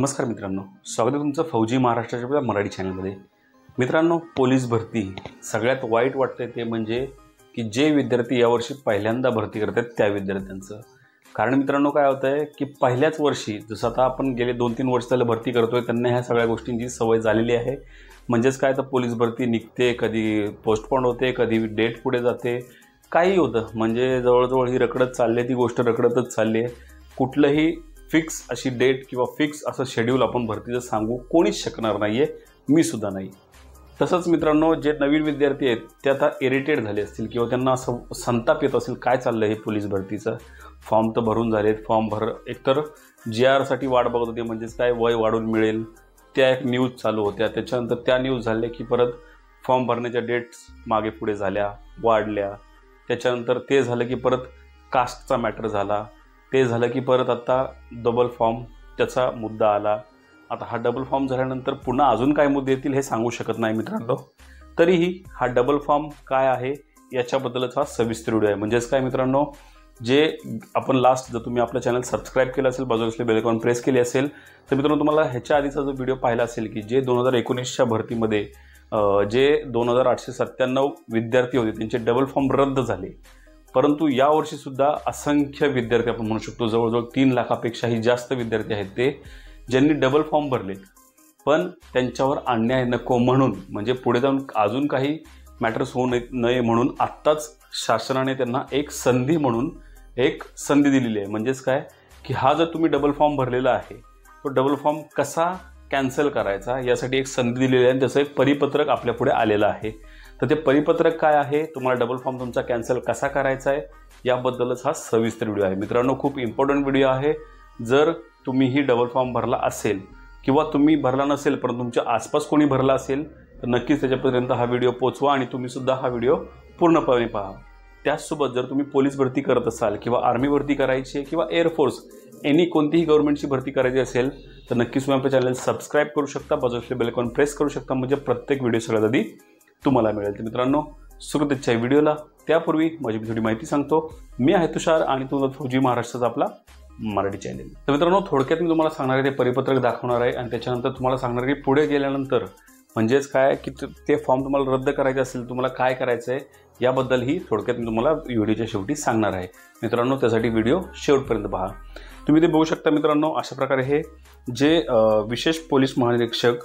नमस्कार मित्रांनो, स्वागत आहे तुमचं फौजी महाराष्ट्राच्या मराठी चॅनलमध्ये। मित्रांनो, पोलीस भरती सगळ्यात वाईट वाटते ते म्हणजे की जे विद्यार्थी यावर्षी पहिल्यांदा भरती करतात त्या विद्यार्थ्यांचं। कारण मित्रांनो काय होतं आहे की पहिल्याच वर्षी जसं आता आपण गेले 2-3 वर्ष झालं भरती करतोय त्यांना ह्या सगळ्या गोष्टींची सवय झालेली आहे। म्हणजेच काय तर पोलीस भरती निघते, कधी पोस्टपोन होते, कधी डेट पुढे जाते, काही होतं। म्हणजे जवळजवळ ही रखडत चालली, ती गोष्ट रखडतच चालली आहे। कुठलंही फिक्स अशी डेट किंवा फिक्स असं शेड्यूल आपण भरतीचं सांगू कोणीच शकणार नाहीये, मी सुद्धा नाही। तसंच मित्रांनो, जे नवीन विद्यार्थी आहेत ते आता इरिटेट झाले असतील किंवा त्यांना असं संताप येत असेल, काय चाललं हे पोलीस भरतीचं। फॉर्म तर भरून झालेत, फॉर्म एकतर GR साठी वाट बघत होते, म्हणजेच काय वय वाढून मिळेल त्या एक न्यूज चालू होत्या। त्याच्यानंतर त्या न्यूज झाल्या की परत फॉर्म भरण्याच्या डेट्स मागे पुढे झाल्या, वाढल्या। त्याच्यानंतर ते झालं की परत कास्टचा मॅटर झाला, ते झालं की परत आता डबल फॉर्म त्याचा मुद्दा आला। आता हा डबल फॉर्म झाल्यानंतर पुन्हा अजून काय मुद्दे येतील हे सांगू शकत नाही मित्रांनो। तरीही हा डबल फॉर्म काय आहे याच्याबद्दलच हा सविस्तर व्हिडिओ आहे। म्हणजेच काय मित्रांनो, जे आपण लास्ट जर तुम्ही आपलं चॅनल सबस्क्राईब केलं असेल, बाजूला असलेले बेल आयकॉन प्रेस केले असेल तर मित्रांनो तुम्हाला ह्याच्या आधीचा जो व्हिडिओ पाहिला असेल की जे 2019च्या भरतीमध्ये जे 2897 विद्यार्थी होते त्यांचे डबल फॉर्म रद्द झाले, परंतु यावर्षी सुद्धा असंख्य विद्यार्थी आपण म्हणू शकतो, जवळजवळ 3 लाखापेक्षाही जास्त विद्यार्थी आहेत ते ज्यांनी डबल फॉर्म भरले, पण त्यांच्यावर अन्याय नको म्हणून, म्हणजे पुढे जाऊन अजून काही मॅटर्स होऊ नये म्हणून आत्ताच शासनाने त्यांना एक संधी म्हणून एक संधी दिलेली आहे। म्हणजेच काय की हा जर तुम्ही डबल फॉर्म भरलेला आहे तो डबल फॉर्म कसा कॅन्सल करायचा यासाठी एक संधी दिलेली आहे आणि त्याचं एक परिपत्रक आपल्या पुढे आलेलं आहे। तर ते परिपत्रक काय आहे, तुम्हाला डबल फॉर्म तुमचा कॅन्सल कसा करायचा आहे याबद्दलच हा सविस्तर व्हिडिओ आहे। मित्रांनो, खूप इम्पॉर्टंट व्हिडिओ आहे। जर तुम्हीही डबल फॉर्म भरला असेल किंवा तुम्ही भरला नसेल पण तुमच्या आसपास कोणी भरला असेल तर नक्कीच त्याच्यापर्यंत हा व्हिडिओ पोहोचवा आणि तुम्ही सुद्धा हा व्हिडिओ पूर्णपणे पहा। त्याचसोबत जर तुम्ही पोलीस भरती करत असाल किंवा आर्मी भरती करायची आहे किंवा एअरफोर्स कोणतीही गव्हर्नमेंटची भरती करायची असेल तर नक्कीच तुम्ही आपल्या चॅनल सबस्क्राईब करू शकता, बाजूला बेल आयकॉन प्रेस करू शकता, म्हणजे प्रत्येक व्हिडिओ सगळ्यात आधी तुम्हाला मिळेल। तर मित्रांनो, सुरुवात इच्छा व्हिडिओला त्यापूर्वी माझी थोडी माहिती सांगतो। मी आहे तुषार आणि तुमचा फौजी महाराष्ट्राचा आपला मराठी चॅनल। तर मित्रांनो, थोडक्यात मी तुम्हाला सांगणार आहे, ते परिपत्रक दाखवणार आहे आणि त्याच्यानंतर तुम्हाला सांगणार की पुढे गेल्यानंतर म्हणजेच काय की ते फॉर्म तुम्हाला रद्द करायचे असेल तुम्हाला काय करायचं आहे याबद्दलही थोडक्यात मी तुम्हाला व्हिडिओच्या शेवटी सांगणार आहे। मित्रांनो, त्यासाठी व्हिडिओ शेवटपर्यंत पहा। तुम्ही ते बघू शकता मित्रांनो, अशा प्रकारे हे जे विशेष पोलीस महानिरीक्षक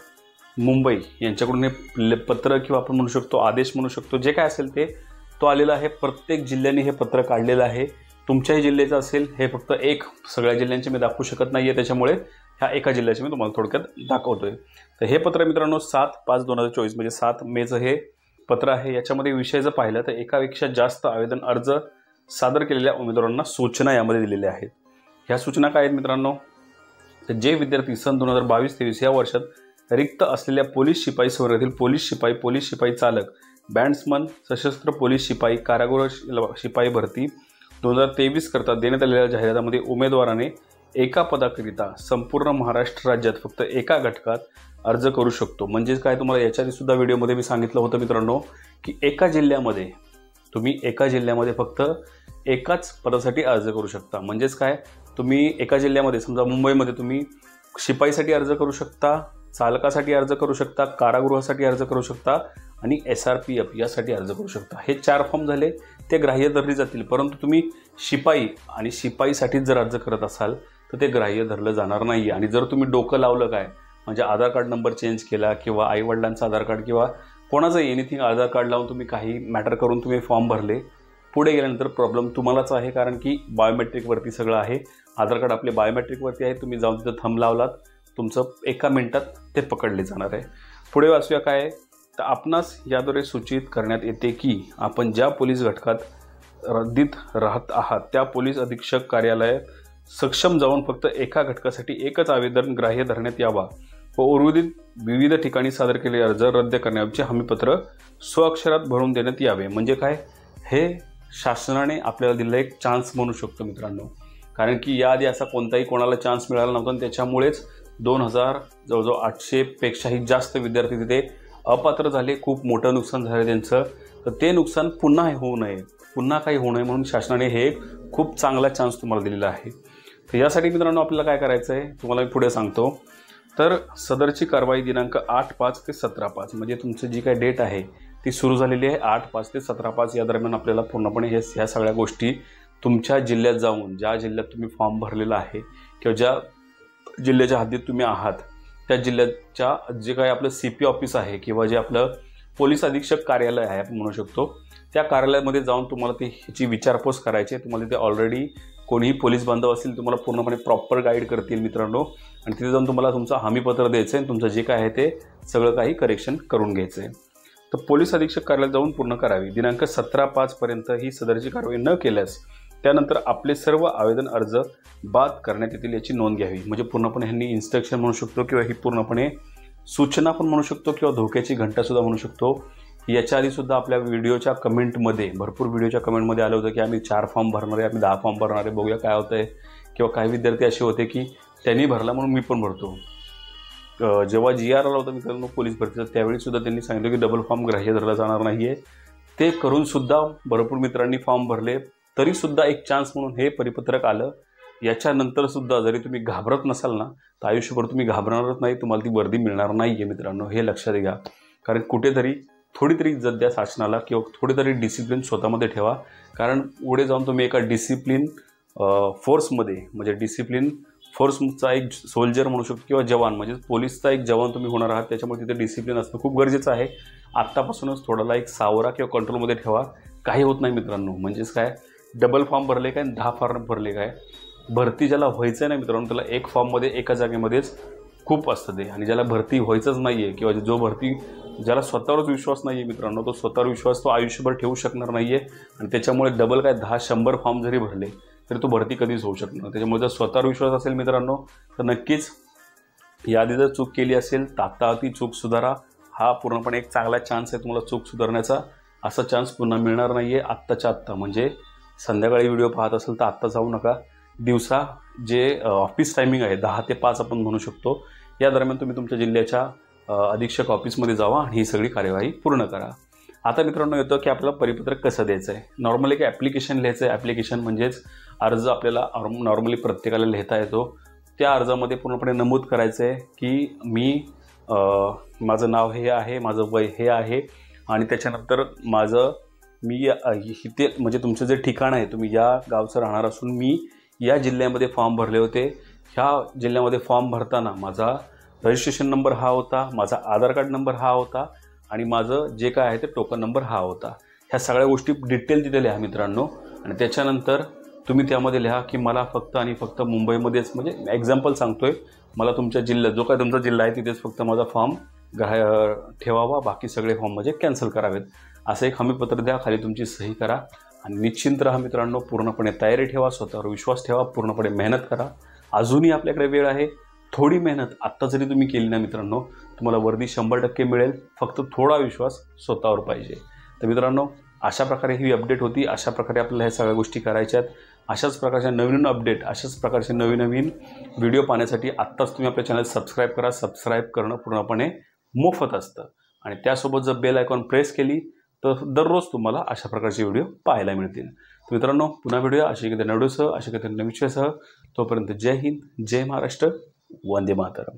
मुंबई यांच्याकडून हे पत्र किंवा आपण म्हणू शकतो आदेश म्हणू शकतो, जे काय असेल ते तो आलेला आहे। प्रत्येक जिल्ह्याने हे पत्र काढलेलं आहे। तुमच्याही जिल्ह्याचं असेल, हे फक्त एक सगळ्या जिल्ह्यांचे मी दाखवू शकत नाही आहे, त्याच्यामुळे ह्या एका जिल्ह्याचे मी तुम्हाला थोडक्यात दाखवतोय। तर हे पत्र मित्रांनो 7/5/2024 म्हणजे 7 मेचं हे पत्र आहे। याच्यामध्ये विषय जर पाहिलं तर एकापेक्षा जास्त आवेदन अर्ज सादर केलेल्या उमेदवारांना सूचना यामध्ये दिलेल्या आहेत। ह्या सूचना काय आहेत मित्रांनो, तर जे विद्यार्थी सन 2022-23 या वर्षात रिक्त असलेल्या पोलीस शिपाई सेवेतील पोलीस शिपाई चालक, बँड्समन, सशस्त्र पोलीस शिपाई, कारागृह शिपाई भरती 2023 करता देण्यात आलेल्या जाहिरातीमध्ये उमेदवाराने एका पदाकरिता संपूर्ण महाराष्ट्र राज्यात फक्त एका घटकात अर्ज करू शकतो। म्हणजेच काय, तुम्हाला याच्या आधी सुद्धा व्हिडिओमध्ये मी सांगितलं होतं मित्रांनो की एका जिल्ह्यामध्ये फक्त एकाच पदासाठी अर्ज करू शकता। म्हणजेच काय, तुम्ही एका जिल्ह्यामध्ये समजा मुंबईमध्ये तुम्ही शिपाईसाठी अर्ज करू शकता, चालकासाठी अर्ज करू शकता, कारागृहासाठी अर्ज करू शकता आणि SRPF यासाठी अर्ज करू शकता। हे 4 फॉर्म झाले, ते ग्राह्य धरले जातील। परंतु तुम्ही शिपाई आणि शिपाईसाठीच जर अर्ज करत असाल तर ते ग्राह्य धरलं जाणार नाही। आणि जर तुम्ही डोकं लावलं काय म्हणजे आधार कार्ड नंबर चेंज केला किंवा आईवडिलांचा आधार कार्ड किंवा कोणाचं एनिथिंग आधार कार्ड लावून तुम्ही काही मॅटर करून तुम्ही फॉर्म भरले, पुढे गेल्यानंतर प्रॉब्लेम तुम्हालाच आहे। कारण की बायोमेट्रिकवरती सगळं आहे, आधार कार्ड आपले बायोमेट्रिकवरती आहे। तुम्ही जाऊन तिथं थंब लावलात, तुमचं एका मिनिटात ते पकडले जाणार आहे। पुढे वाचूया काय, तर आपणास याद्वारे सूचित करण्यात येते की आपण ज्या पोलीस घटकात रद्दीत राहत आहात त्या पोलीस अधीक्षक कार्यालयात सक्षम जाऊन फक्त एका घटकासाठी एकच आवेदन ग्राह्य धरण्यात यावा व उर्वरित विविध ठिकाणी सादर केलेले अर्ज रद्द करण्याचे हमीपत्र स्वअक्षरात भरून देण्यात यावे। म्हणजे काय, हे शासनाने आपल्याला दिलेला एक चान्स म्हणू शकतो मित्रांनो। कारण की याआधी असा कोणताही कोणाला चान्स मिळाला नव्हता आणि त्याच्यामुळेच 2000 जवळजवळ 800 पेक्षाही जास्त विद्यार्थी तिथे अपात्र झाले। खूप मोठं नुकसान झालं त्यांचं। तर ते नुकसान पुन्हा होऊ नये म्हणून शासनाने हे खूप चांगला चान्स तुम्हाला दिलेला आहे। तर यासाठी मित्रांनो आपल्याला काय करायचं आहे तुम्हाला मी पुढे सांगतो। तर सदरची कारवाई दिनांक 8/5 ते 17/5 म्हणजे तुमची जी काही डेट आहे ती सुरू झालेली आहे. 8/5 ते 17/5 या दरम्यान आपल्याला पूर्णपणे ह्या सगळ्या गोष्टी तुमच्या जिल्ह्यात जाऊन, ज्या जिल्ह्यात तुम्ही फॉर्म भरलेला आहे किंवा ज्या जिल्ह्याच्या हद्दीत तुम्ही आहात त्या जिल्ह्याच्या जे काही आपलं CP ऑफिस आहे किंवा जे आपलं पोलीस अधीक्षक कार्यालय आहे आपण म्हणू शकतो, त्या कार्यालयामध्ये जाऊन तुम्हाला ह्याची विचारपूस करायची आहे. तुम्हाला तिथे ऑलरेडी कोणीही पोलीस बांधव असतील तुम्हाला पूर्णपणे प्रॉपर गाईड करतील मित्रांनो. आणि तिथे जाऊन तुम्हाला तुमचं हमीपत्र द्यायचं आहे, तुमचं जे काय आहे ते सगळं काही करेक्शन करून घ्यायचं आहे. तर पोलीस अधीक्षक कार्यालयात जाऊन पूर्ण करावी. दिनांक 17/5 पर्यंत ही सदरची कारवाई न केल्यास त्यानंतर आपले सर्व आवेदन अर्ज बाद करण्यात येतील याची नोंद घ्यावी. म्हणजे पूर्णपणे ह्यांनी इन्स्ट्रक्शन म्हणू शकतो किंवा ही पूर्णपणे सूचना पण म्हणू शकतो किंवा धोक्याची घंटासुद्धा म्हणू शकतो. याच्या आधीसुद्धा आपल्या व्हिडिओच्या कमेंटमध्ये, भरपूर व्हिडिओच्या कमेंटमध्ये आलं होतं की आम्ही 4 फॉर्म भरणार आहे, आम्ही 10 फॉर्म भरणार आहे, बघूया काय होतं आहे. किंवा काही विद्यार्थी असे होते की त्यांनी भरला म्हणून मी पण भरतो. जेव्हा GR आला होता मित्रांनो पोलीस भरतीचा त्यावेळीसुद्धा त्यांनी सांगितलं की डबल फॉर्म ग्राह्य धरला जाणार नाही आहे. ते करूनसुद्धा भरपूर मित्रांनी फॉर्म भरले, तरीसुद्धा एक चान्स म्हणून हे परिपत्रक आलं. याच्यानंतरसुद्धा जरी तुम्ही घाबरत नसाल ना तर आयुष्यभर तुम्ही घाबरणारच नाही, तुम्हाला ती वर्दी मिळणार नाही आहे मित्रांनो, हे लक्षात घ्या. कारण कुठेतरी थोडीतरी इज्जत द्या शासनाला किंवा थोडीतरी डिसिप्लिन स्वतःमध्ये ठेवा. कारण पुढे जाऊन तुम्ही एका डिसिप्लिन फोर्समध्ये म्हणजे डिसिप्लिन फोर्सचा एक सोल्जर म्हणू शकतो किंवा जवान म्हणजे पोलीसचा एक जवान तुम्ही होणार आहात. त्याच्यामुळे तिथे डिसिप्लिन असणं खूप गरजेचं आहे. आत्तापासूनच थोडाला एक सावरा किंवा कंट्रोलमध्ये ठेवा. काही होत नाही मित्रांनो. म्हणजेच काय, डबल फॉर्म भरले काय 10 फॉर्म भरले काय, भरती ज्याला व्हायचं आहे ना मित्रांनो त्याला एक फॉर्ममध्ये एका जागेमध्येच खूप असतं ते. आणि ज्याला भरती व्हायचंच नाही आहे किंवा जो भरती ज्याला स्वतःवरच विश्वास नाही आहे मित्रांनो, तो स्वतःवर विश्वास तो आयुष्यभर ठेवू शकणार नाही आहे. आणि त्याच्यामुळे डबल काय 10-100 फॉर्म जरी भरले तरी तो भरती कधीच होऊ शकणार. त्याच्यामुळे जर स्वतःवर विश्वास असेल मित्रांनो तर नक्कीच याआधी जर चूक केली असेल तर आत्ता ती चूक सुधारा. हा पूर्णपणे एक चांगला चान्स आहे तुम्हाला चूक सुधारण्याचा. असा चान्स पुन्हा मिळणार नाही आहे. आत्ताच्या आत्ता म्हणजे संध्याकाळी व्हिडिओ पाहत असेल तर आत्ता जाऊ नका. दिवसा जे ऑफिस टायमिंग आहे 10 ते 5 आपण म्हणू शकतो, या दरम्यान तुम्ही तुमच्या जिल्ह्याच्या अधीक्षक ऑफिसमध्ये जावा आणि ही सगळी कार्यवाही पूर्ण करा. आता मित्रांनो येतं की आपल्याला परिपत्रक कसं द्यायचं आहे. नॉर्मली एक ॲप्लिकेशन लिहायचं आहे. ॲप्लिकेशन म्हणजेच अर्ज आपल्याला नॉर्मली प्रत्येकाला लिहिता येतो. त्या अर्जामध्ये पूर्णपणे नमूद करायचं आहे की मी माझं नाव हे आहे, माझं वय हे आहे आणि त्याच्यानंतर मी इथे म्हणजे तुमचं जे ठिकाण आहे तुम्ही या गावचं राहणार असून मी या जिल्ह्यामध्ये फॉर्म भरले होते. ह्या जिल्ह्यामध्ये फॉर्म भरताना माझा रजिस्ट्रेशन नंबर हा होता, माझा आधार कार्ड नंबर हा होता आणि माझं जे काय आहे ते टोकन नंबर हा होता. ह्या सगळ्या गोष्टी डिटेल तिथे लिहा मित्रांनो. आणि त्याच्यानंतर तुम्ही त्यामध्ये लिहा की मला फक्त आणि फक्त मुंबईमध्येच, म्हणजे एक्झाम्पल सांगतोय, मला तुमच्या जिल्ह्यात जो काय तुमचा जिल्हा आहे तिथेच फक्त माझा फॉर्म ठेवावा, बाकी सगळे फॉर्म म्हणजे कॅन्सल करावेत. असं एक हमीपत्र द्या, खाली तुमची सही करा आणि निश्चिंत राहा मित्रांनो. पूर्णपणे तयारी ठेवा, स्वतःवर विश्वास ठेवा, पूर्णपणे मेहनत करा. अजूनही आपल्याकडे वेळ आहे. थोडी मेहनत आत्ता जरी तुम्ही केली ना मित्रांनो तुम्हाला वर्दी 100% मिळेल. फक्त थोडा विश्वास स्वतःवर पाहिजे. तर मित्रांनो अशा प्रकारे ही अपडेट होती. अशा प्रकारे आपल्याला ह्या सगळ्या गोष्टी करायच्या आहेत. अशाच प्रकारच्या नवीन अपडेट, अशाच प्रकारचे नवीन व्हिडिओ पाहण्यासाठी आत्ताच तुम्ही आपल्या चॅनल सबस्क्राईब करा. सबस्क्राईब करणं पूर्णपणे मोफत असतं आणि त्यासोबत जर बेल आयकॉन प्रेस केली तर दररोज तुम्हाला अशा प्रकारचे व्हिडिओ पाहायला मिळतील. तर मित्रांनो पुन्हा भेटूया अशा एखाद्या नवीन विषयासह. तोपर्यंत जय हिंद, जय महाराष्ट्र, वंदे मातरम.